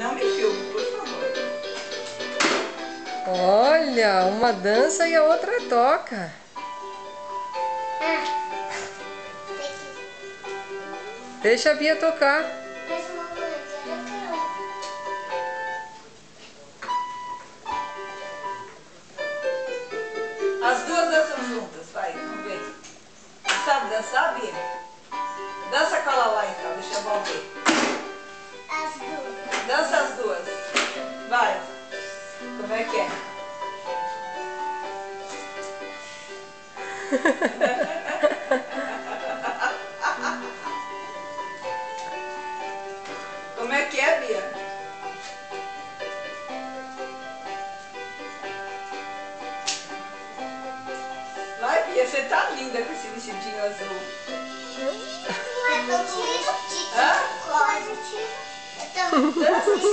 Não me filme, por favor. Olha, uma dança e a outra toca. Deixa a Bia tocar. Mas mamãe, quero que eu... As duas dançam juntas, vai, vamos ver. Sabe dançar, Bia? Dança com ela lá então, deixa eu ver. As duas. Dança as duas. Vai. Como é que é? Como é que é, Bia? Vai, Bia, você tá linda com esse vestidinho azul. Não é tão difícil. Hã? Quase. É tão... Dança.